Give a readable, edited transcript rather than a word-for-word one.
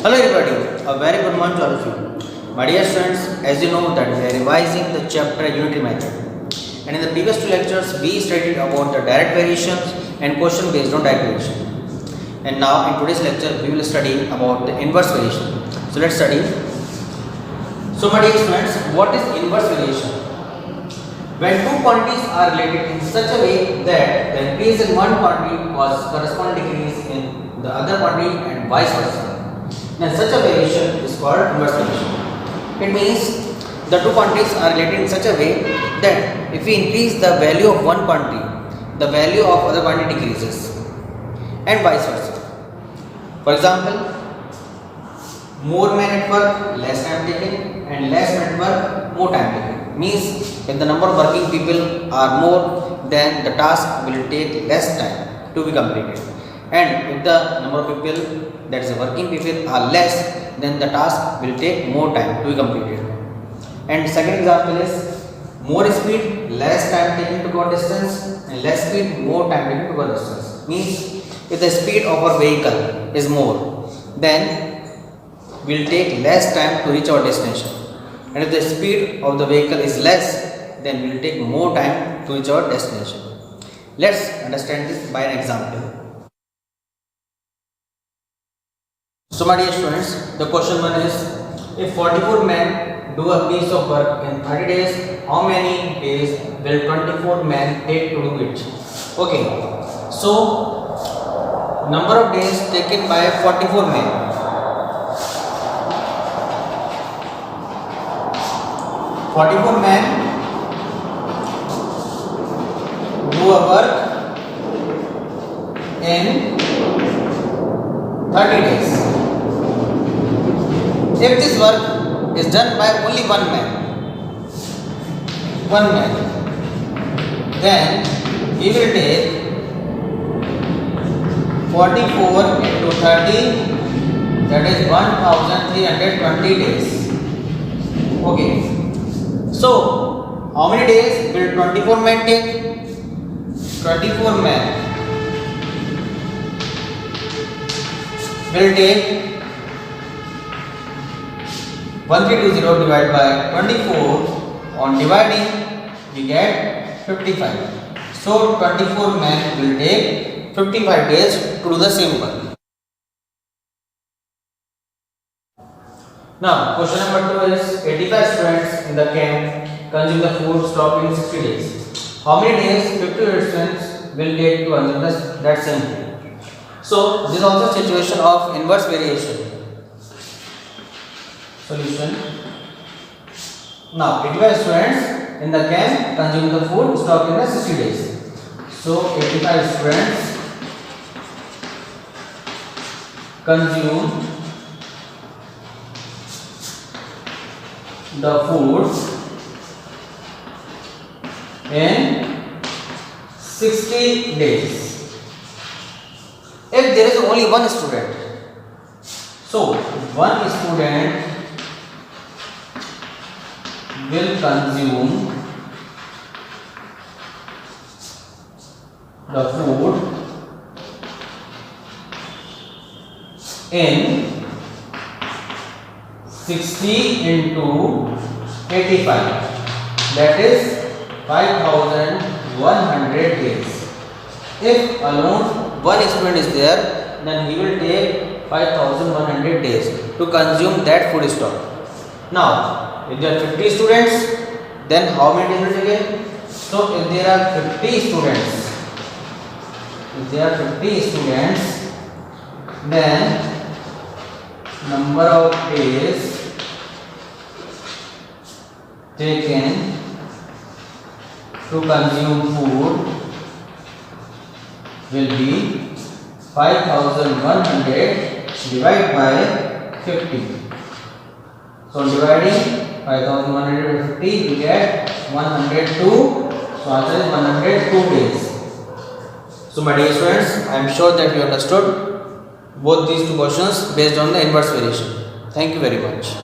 Hello everybody, a very good morning to all of you. My dear students, as you know that we are revising the chapter unitary method. And in the previous two lectures, we studied about the direct variations and question based on direct variation. And now in today's lecture, we will study about the inverse variation. So let's study. So my dear students, what is inverse variation? When two quantities are related in such a way that the increase in one quantity causes corresponding decrease in the other quantity and vice versa. Then such a variation is called inverse variation. It means the two quantities are related in such a way that if we increase the value of one quantity, the value of other quantity decreases and vice versa. For example, more men at work, less time taken, and less men at work, more time taken. Means if the number of working people are more, then the task will take less time to be completed. And if the number of people, that is working people, are less, then the task will take more time to be completed. And second example is more speed, less time taken to go distance, and less speed, more time taken to go distance. Means if the speed of our vehicle is more, then we will take less time to reach our destination. And if the speed of the vehicle is less, then we will take more time to reach our destination. Let's understand this by an example. So my dear students, the question one is, if 44 men do a piece of work in 30 days, how many days will 24 men take to do it? Okay, so number of days taken by 44 men. 44 men do a work in 30 days. If this work is done by only one man, then he will take 44 into 30, that is 1320 days. Okay. So, how many days will 24 men take? 24 men will take 1320 divided by 24. On dividing, we get 55. So, 24 men will take 55 days to do the same work. Now, question number 2 is 85 students in the camp consume the food stopped in 60 days. How many days 50 students will take to consume that same food? So, this is also a situation of inverse variation. Solution. Now, 85 students in the camp consume the food stopped in the 60 days. So, 85 students consume the food in 60 days. If there is only one student, so one student will consume the food in 60 into 85, that is 5100 days. If alone one student is there, then he will take 5100 days to consume that food stock. Now, if there are 50 students, then how many days will take? So, if there are 50 students, then number of days taken to consume food will be 5100 divided by 50. So dividing 5150, we get 102. So answer is 102 days. So my dear students, I am sure that you understood both these two questions based on the inverse variation. Thank you very much.